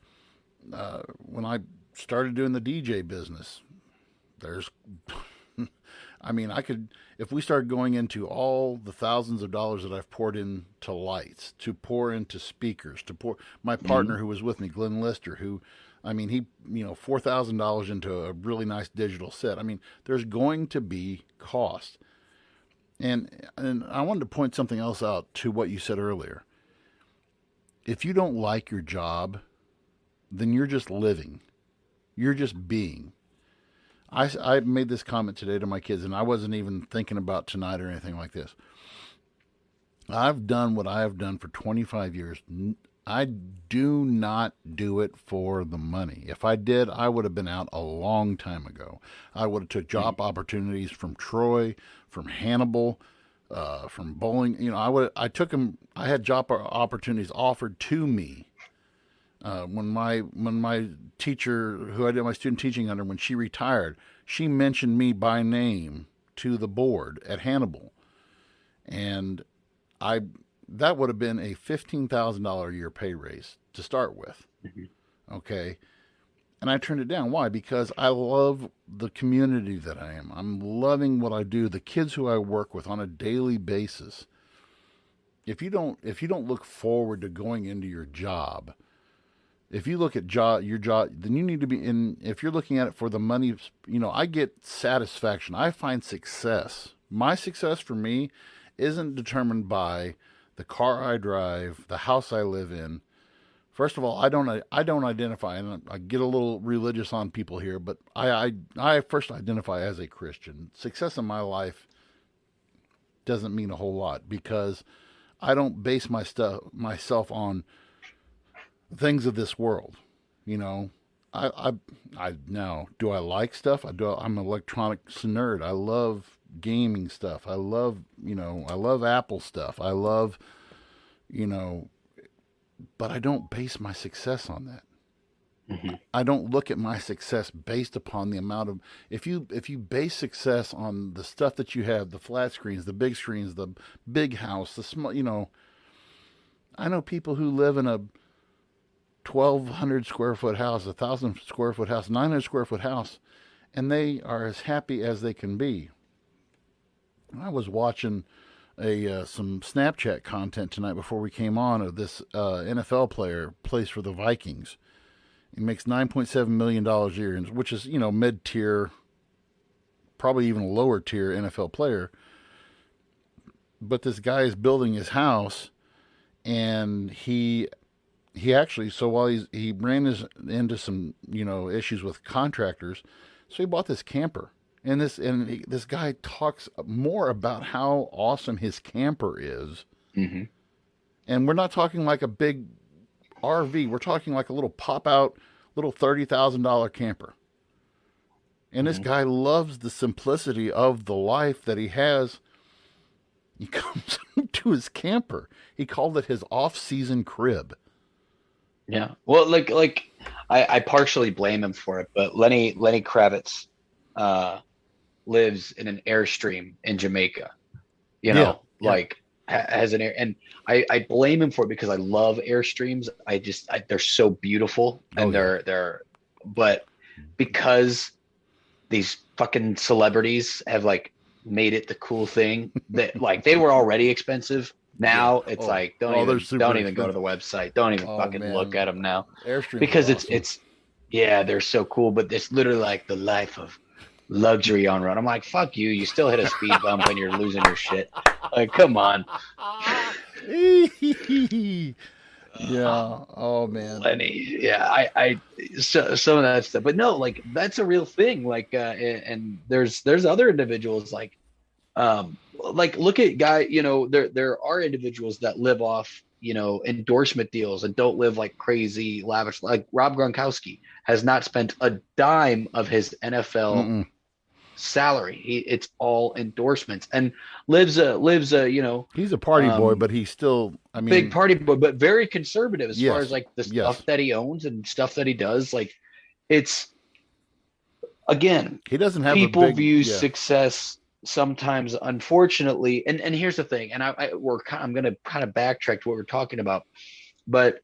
when I started doing the DJ business, if we started going into all the thousands of dollars that I've poured into lights, to pour into speakers, my partner who was with me, Glenn Lister, he $4,000 into a really nice digital set. There's going to be cost. And I wanted to point something else out to what you said earlier. If you don't like your job, then you're just living. You're just being. I made this comment today to my kids, and I wasn't even thinking about tonight or anything like this. I've done what I have done for 25 years. I do not do it for the money. If I did, I would have been out a long time ago. I would have took job opportunities from Troy, from Hannibal, from bowling. I took them. I had job opportunities offered to me. When my teacher, who I did my student teaching under, when she retired, she mentioned me by name to the board at Hannibal, and that would have been a $15,000 a year pay raise to start with. Okay. And I turned it down. Why? Because I love the community that I am. I'm loving what I do. The kids who I work with on a daily basis. If you don't look forward to going into your job, if you look at your job, then you need to be in. If you're looking at it for the money, I get satisfaction. I find success. My success for me isn't determined by the car I drive, the house I live in. First of all, I don't identify, and I get a little religious on people here, but I first identify as a Christian. Success in my life doesn't mean a whole lot, because I don't base myself on things of this world. I now, do I like stuff? I'm an electronics nerd. I love gaming stuff. I love Apple stuff. I love, but I don't base my success on that. I don't look at my success based upon the amount of, if you base success on the stuff that you have, the flat screens, the big big house, the small, I know people who live in a 1,200 square foot house, 1,000 square foot house, 900 square foot house, and they are as happy as they can be. I was watching some Snapchat content tonight before we came on of this NFL player, plays for the Vikings. He makes $9.7 million a year, which is, mid-tier, probably even a lower tier NFL player. But this guy is building his house, and he actually, so while he ran into some, issues with contractors, so he bought this camper. And this guy talks more about how awesome his camper is. And we're not talking like a big RV. We're talking like a little pop-out, little $30,000 camper. And this guy loves the simplicity of the life that he has. He comes to his camper. He called it his off-season crib. Yeah. Well, like I partially blame him for it, but Lenny Kravitz lives in an Airstream in Jamaica. Has an air, and I blame him for it because I love Airstreams. They're so beautiful, and but because these fucking celebrities have made it the cool thing that like they were already expensive. Yeah. Now it's like They're super don't even go to expensive. the website. Don't even Oh fucking look at man, them now Airstreams are because awesome. it's yeah, they're so cool, but it's literally like the life of luxury on run. I'm like, fuck you. You still hit a speed bump and you're losing your shit. Like, come on. Yeah. Oh man. Lenny. Yeah, so, some of that stuff, but no, like that's a real thing. Like, and there's other individuals like look at there are individuals that live off endorsement deals and don't live like crazy lavish. Like Rob Gronkowski has not spent a dime of his NFL Mm-mm. salary. It's all endorsements and lives a He's a party boy, but he's still. I big mean, party boy, but very conservative as far as yes, like the yes. stuff that he owns and stuff that he does. Like it's again, He doesn't have a people big. view Yeah. success sometimes, unfortunately, and here's the thing, and I'm going to kind of backtrack to what we're talking about, but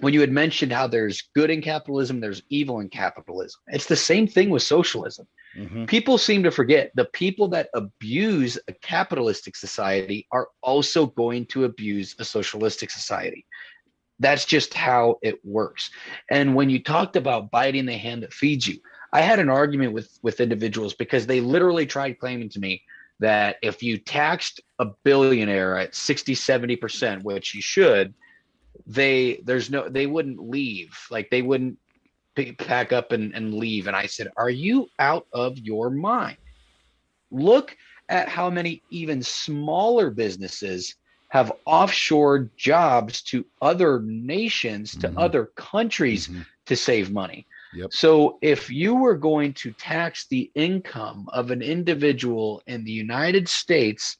when you had mentioned how there's good in capitalism, there's evil in capitalism. It's the same thing with socialism. Mm-hmm. People seem to forget the people that abuse a capitalistic society are also going to abuse a socialistic society. That's just how it works. And when you talked about biting the hand that feeds you, I had an argument with individuals because they literally tried claiming to me that if you taxed a billionaire at 60-70%, which you should, they wouldn't leave. Like they wouldn't pack up and leave. And I said, are you out of your mind? Look at how many even smaller businesses have offshored jobs to other nations, to Mm-hmm. other countries Mm-hmm. to save money. Yep. So if you were going to tax the income of an individual in the United States,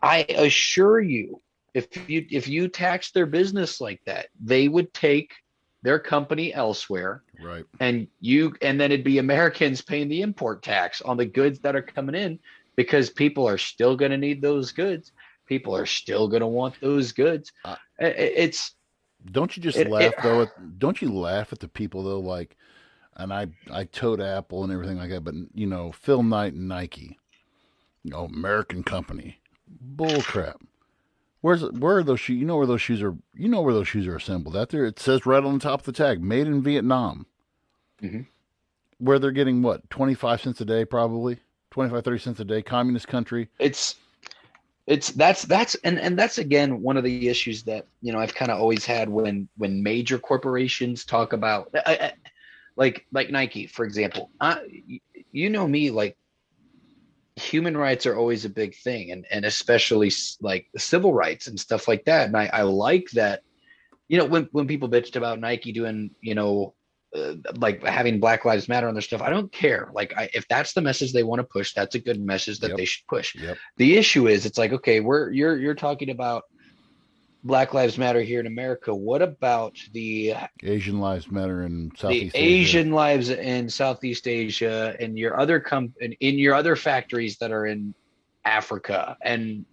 I assure you, if you tax their business like that, they would take their company elsewhere, Right. and then it'd be Americans paying the import tax on the goods that are coming in because people are still going to need those goods. People are still going to want those goods. It's Don't you just it, laugh it though? Don't you laugh at the people though? Like, and I tote Apple and everything like that, but Phil Knight and Nike, American company, bull crap. Where are those shoes? You know where those shoes are. You know where those shoes are assembled. Out there, it says right on the top of the tag, "Made in Vietnam." Mhm. Where they're getting what 25 cents a day, probably 25-30 cents a day. Communist country. it's that's and that's again one of the issues that I've kind of always had when major corporations talk about like Nike, for example. You know me, like human rights are always a big thing, and especially like civil rights and stuff like that. And I like that, when people bitched about Nike doing, like having Black Lives Matter on their stuff, I don't care. Like, if that's the message they want to push, that's a good message that Yep. they should push. Yep. The issue is, it's like, okay, you're talking about Black Lives Matter here in America. What about the Asian lives matter in the Southeast Asia. Asian lives in Southeast Asia and your other in your other factories that are in Africa and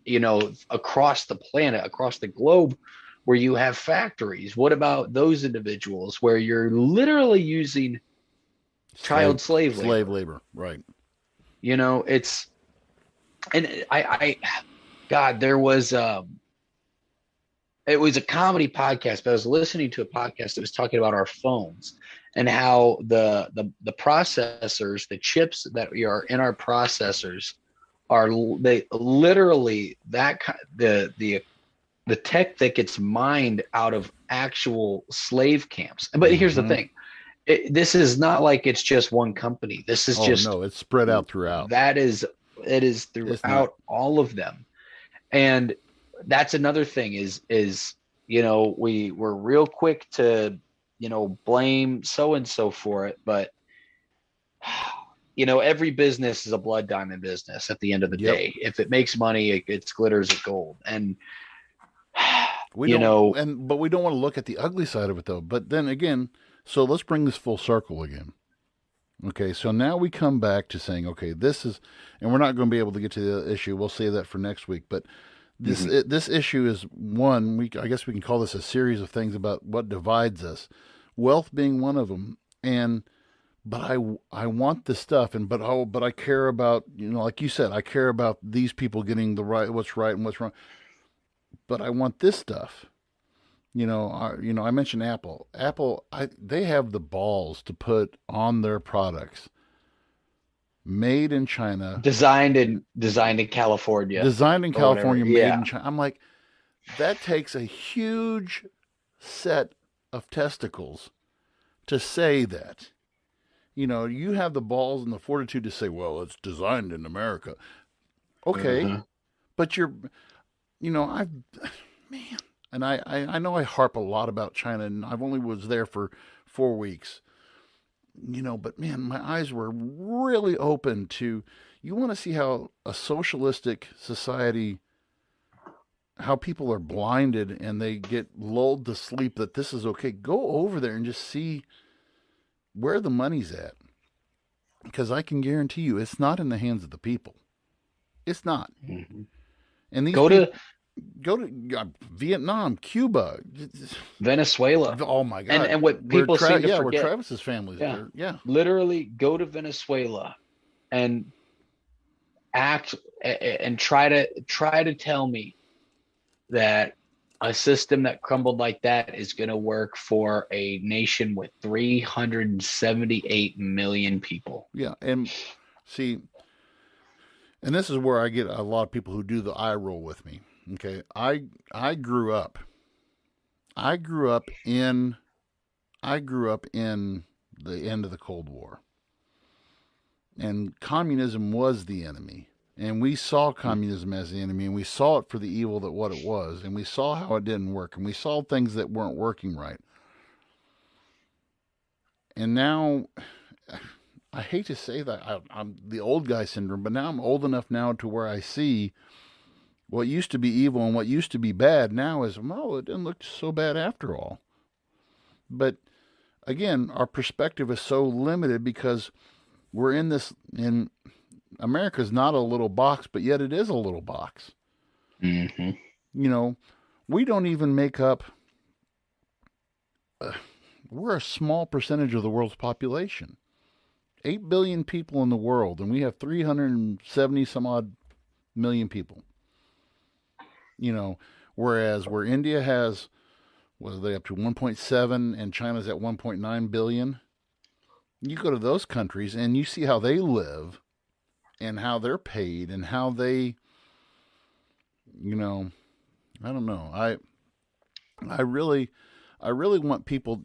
across the planet, across the globe, where you have factories? What about those individuals where you're literally using child slave Slave labor? labor. Right. It's and I God, there was it was a comedy podcast, but I was listening to a podcast that was talking about our phones and how the processors, the chips that are in our processors are they literally the tech that gets mined out of actual slave camps. But here's the Mm-hmm. thing. This is not like it's just one company. This is Oh just no, it's spread out throughout. it is It's not. throughout all of them. And that's another thing is we're real quick to blame so and so for it, but every business is a blood diamond business at the end of the Yep. day. If it makes money, it glitters at gold. And We but we don't want to look at the ugly side of it though. But then again, so let's bring this full circle again. Okay, so now we come back to saying, okay, this is, and we're not going to be able to get to the issue. We'll save that for next week. But this issue is one. I guess we can call this a series of things about what divides us. Wealth being one of them, and but I want the stuff, and but I care about, like you said, I care about these people getting what's right and what's wrong. But I want this stuff. I mentioned Apple. They have the balls to put on their products made in China, Designed in California designed in or whatever. California, made Yeah. in China. I'm like, that takes a huge set of testicles to say that. You have the balls and the fortitude to say, well, it's designed in America. Okay, Uh-huh. but I've, man, and I know I harp a lot about China, and I've only was there for 4 weeks. But man, my eyes were really open to. You want to see how a socialistic society, how people are blinded and they get lulled to sleep that this is okay. Go over there and just see where the money's at. Because I can guarantee you, it's not in the hands of the people. It's not. Hmm. And these Go people to go to Vietnam, Cuba. Venezuela. Oh my And God, and what people seem to where forget, Travis's family's yeah, there. Yeah, literally go to Venezuela and act and try to tell me that a system that crumbled like that is going to work for a nation with 378 million people. yeah, and see, and this is where I get a lot of people who do the eye roll with me. Okay, I grew up. I grew up in I grew up in the end of the Cold War, and communism was the enemy. And we saw communism as the enemy, and we saw it for the evil that what it was, and we saw how it didn't work, and we saw things that weren't working right. And now, I hate to say that I'm the old guy syndrome, but now I'm old enough now to where I see what used to be evil and what used to be bad now is, well, it didn't look so bad after all. But again, our perspective is so limited because we're in America's not a little box, but yet it is a little box. Mm-hmm. You know, we don't even make up, we're a small percentage of the world's population. 8 billion people in the world, and we have 370 some odd million people. Whereas where India has, was they up to 1.7 and China's at 1.9 billion, you go to those countries and you see how they live and how they're paid and how they, I don't know. I really, I really want people.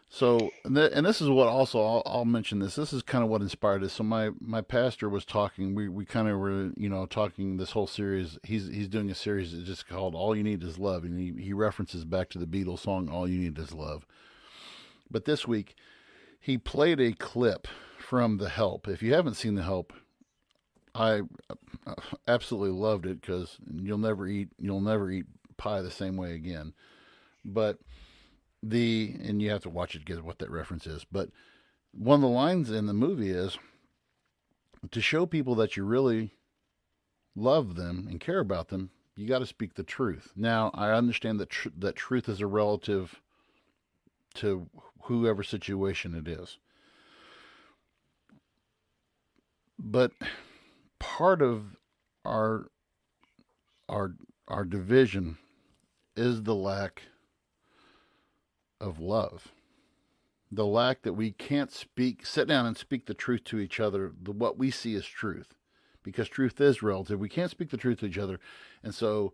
So, and this is what also I'll mention this. This is kind of what inspired this. So my pastor was talking. We kind of were talking this whole series. He's doing a series that's just called "All You Need Is Love," and he references back to the Beatles song "All You Need Is Love." But this week he played a clip from The Help. If you haven't seen The Help, I absolutely loved it because you'll never eat pie the same way again. But and you have to watch it to get what that reference is. But one of the lines in the movie is to show people that you really love them and care about them, you got to speak the truth. Now, I understand that that truth is a relative to whoever situation it is. But part of our our division is the lack of love. The lack that we can't sit down and speak the truth to each other, what we see as truth. Because truth is relative. We can't speak the truth to each other. And so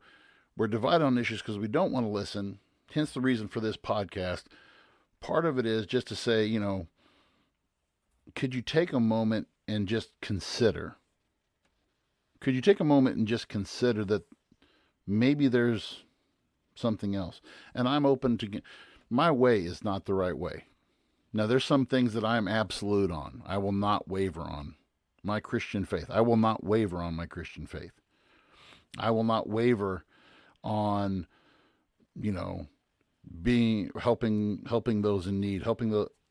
we're divided on issues because we don't want to listen. Hence the reason for this podcast. Part of it is just to say, could you take a moment and just consider? Could you take a moment and just consider that maybe there's something else? And I'm open to, my way is not the right way. Now, there's some things that I'm absolute on. I will not waver on my Christian faith. I will not waver on my Christian faith. I will not waver on, helping those in need,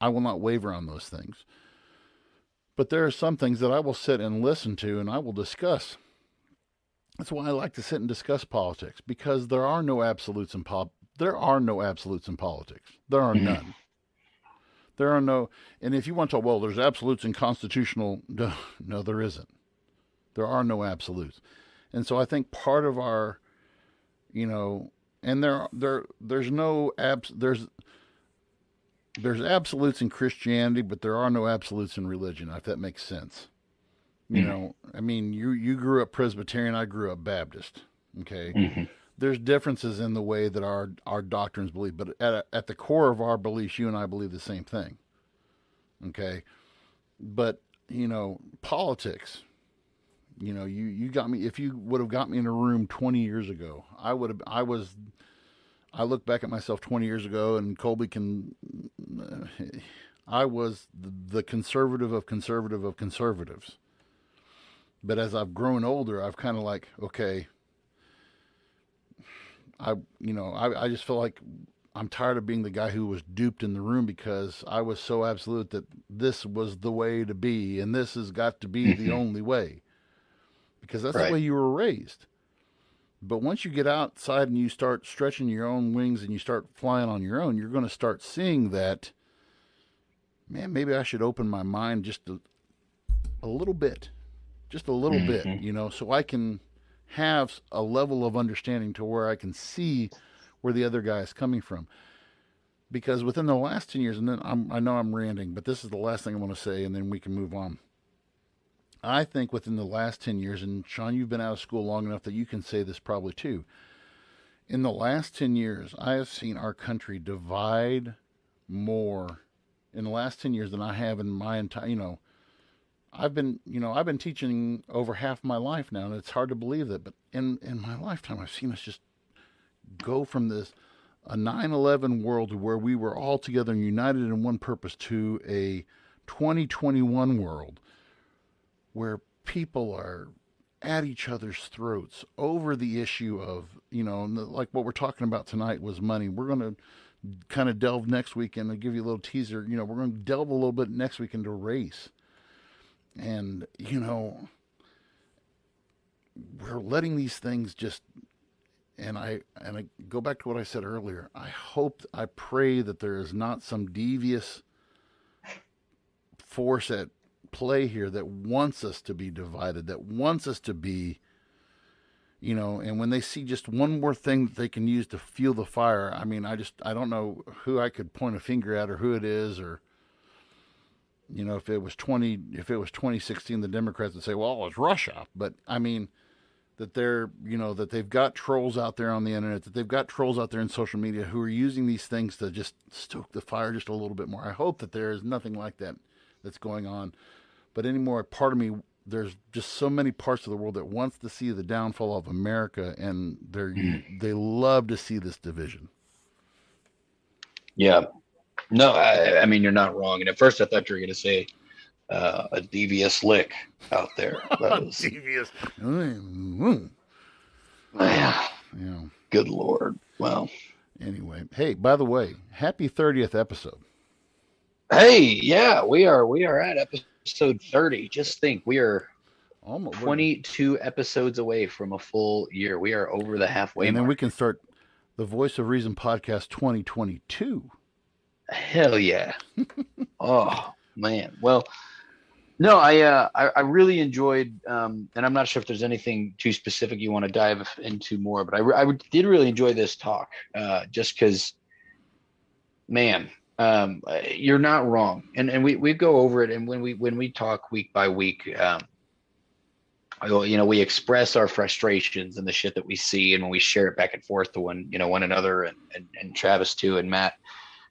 I will not waver on those things. But there are some things that I will sit and listen to and I will discuss. That's why I like to sit and discuss politics, because there are no absolutes in politics. There are no absolutes in politics. There are none. There are no, and if you want to, well, there's absolutes in constitutional. No, there isn't. There are no absolutes, and so I think part of our, and there's no there's absolutes in Christianity, but there are no absolutes in religion. If that makes sense. I mean, you grew up Presbyterian, I grew up Baptist. Okay, Mm-hmm. there's differences in the way that our doctrines believe, but at the core of our beliefs, you and I believe the same thing. Okay, but politics. You got me. If you would have got me in a room 20 years ago, I look back at myself 20 years ago, and Colby can. I was the conservative of conservatives. But as I've grown older, I've kind of like, okay, I just feel like I'm tired of being the guy who was duped in the room because I was so absolute that this was the way to be, and this has got to be the Mm-hmm. only way, because that's the Right. way you were raised. But once you get outside and you start stretching your own wings and you start flying on your own, you're going to start seeing that, man, maybe I should open my mind just a little bit, Mm-hmm. so I can have a level of understanding to where I can see where the other guy is coming from. Because within the last 10 years, and then I know I'm ranting, but this is the last thing I want to say, and then we can move on. I think within the last 10 years, and Sean, you've been out of school long enough that you can say this probably too. In the last 10 years, I have seen our country divide more in the last 10 years than I have in my entire. I've been teaching over half my life now, and it's hard to believe that. But in my lifetime, I've seen us just go from this a 9/11 world where we were all together and united in one purpose to a 2021 world where people are at each other's throats over the issue of, like what we're talking about tonight was money. We're going to kind of delve next week, and I'll give you a little teaser. We're going to delve a little bit next week into race. And, we're letting these things just, and I go back to what I said earlier. I pray that there is not some devious force at play here that wants us to be divided, that wants us to be, and when they see just one more thing that they can use to fuel the fire, I mean, I don't know who I could point a finger at or who it is, or, if it was 2016, the Democrats would say, well, it's Russia. But I mean, that that they've got trolls out there on the internet, that they've got trolls out there in social media who are using these things to just stoke the fire just a little bit more. I hope that there is nothing like that that's going on. But anymore, part of me, there's just so many parts of the world that wants to see the downfall of America, and they love to see this division. Yeah. No, I mean, you're not wrong. And at first I thought you were going to say a devious lick out there. That was Devious. yeah. Yeah. Good Lord. Well, Anyway, hey, by the way, happy 30th episode. hey, yeah, we are at episode 30. Just think, we are Almost, 22 episodes away from a full year. We are over the halfway and then mark. we can start the Voice of Reason podcast 2022. Hell yeah. Oh man. Well, no, I really enjoyed, and I'm not sure if there's anything too specific you want to dive into more, but did really enjoy this talk, just because, man, you're not wrong, and we go over it, and when we talk week by week, we express our frustrations and the shit that we see, and when we share it back and forth to one another, and Travis too, and Matt.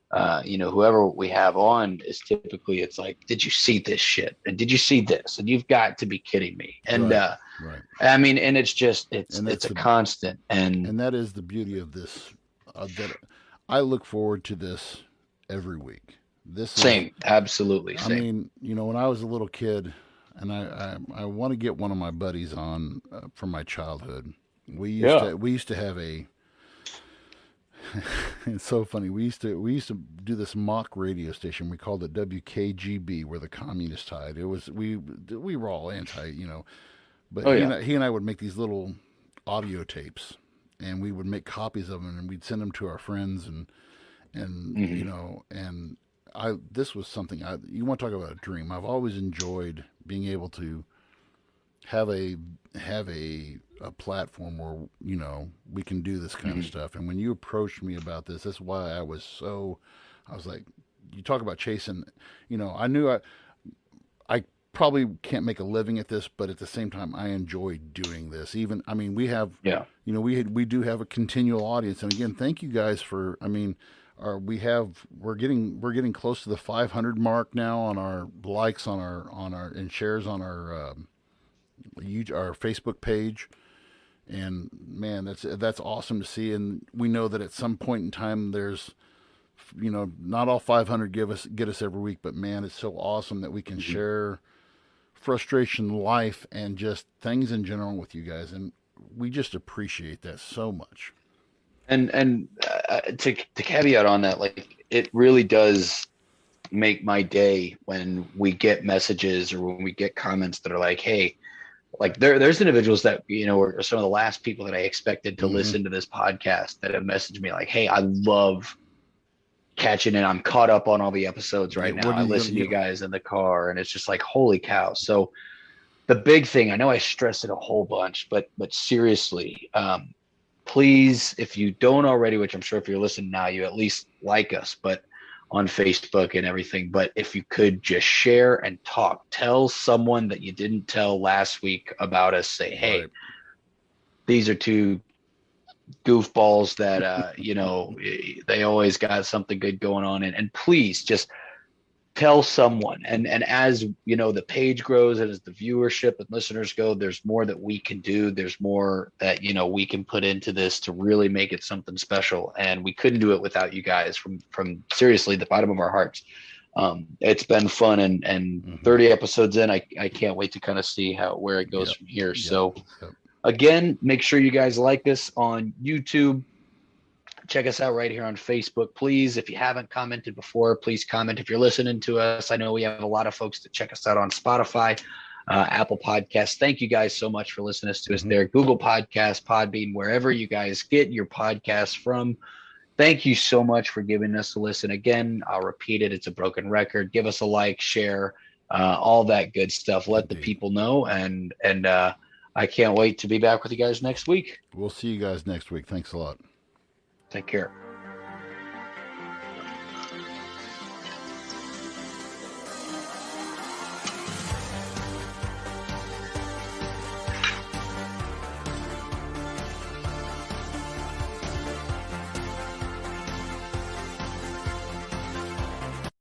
Whoever we have on is typically, it's like, did you see this shit? And did you see this? And you've got to be kidding me. And Right. I mean, and it's just, it's a constant. And that is the beauty of this. That I look forward to this every week. Same, absolutely same. I mean, when I was a little kid, and I want to get one of my buddies on from my childhood. We used to have a. It's so funny. We used to do this mock radio station. We called it WKGB, where the communists hide. It was we were all anti, but he and I would make these little audio tapes, and we would make copies of them, and we'd send them to our friends, and Mm-hmm. and this was something you want to talk about a dream. I've always enjoyed being able to have a platform where we can do this kind of stuff. And when you approached me about this, that's why I was like, you talk about chasing. I knew I probably can't make a living at this, but at the same time, I enjoy doing this. Even I mean, we have we do have a continual audience, and again, thank you guys for. I mean, we're getting close to the 500 mark now on our likes on our and shares on our Facebook page. And man, that's awesome to see. And we know that at some point in time, there's, not all 500 get us every week, but man, it's so awesome that we can share frustration, life, and just things in general with you guys. And we just appreciate that so much. And to caveat on that, like, it really does make my day when we get messages or when we get comments that are like, hey, like there's individuals that, are some of the last people that I expected to listen to this podcast that have messaged me like, hey, I love catching it. I'm caught up on all the episodes right now. I listen to you guys in the car, and it's just like, holy cow. So the big thing, I know I stressed it a whole bunch, but seriously, please, if you don't already, which I'm sure if you're listening now, you at least like us, but on Facebook and everything. But if you could just share and talk, tell someone that you didn't tell last week about us. Say, hey, these are two goofballs that, they always got something good going on. And please just tell someone. And as the page grows and as the viewership and listeners go, there's more that we can do. There's more that we can put into this to really make it something special. And we couldn't do it without you guys from seriously the bottom of our hearts. It's been fun, and 30 episodes in, I can't wait to kind of see where it goes from here. So again, make sure you guys like us on YouTube. Check us out right here on Facebook. Please, if you haven't commented before, please comment. If you're listening to us, I know we have a lot of folks that check us out on Spotify, Apple Podcasts. Thank you guys so much for listening to us there. Google Podcasts, Podbean, wherever you guys get your podcasts from. Thank you so much for giving us a listen. Again, I'll repeat it. It's a broken record. Give us a like, share, all that good stuff. Let the people know. And I can't wait to be back with you guys next week. We'll see you guys next week. Thanks a lot. Take care.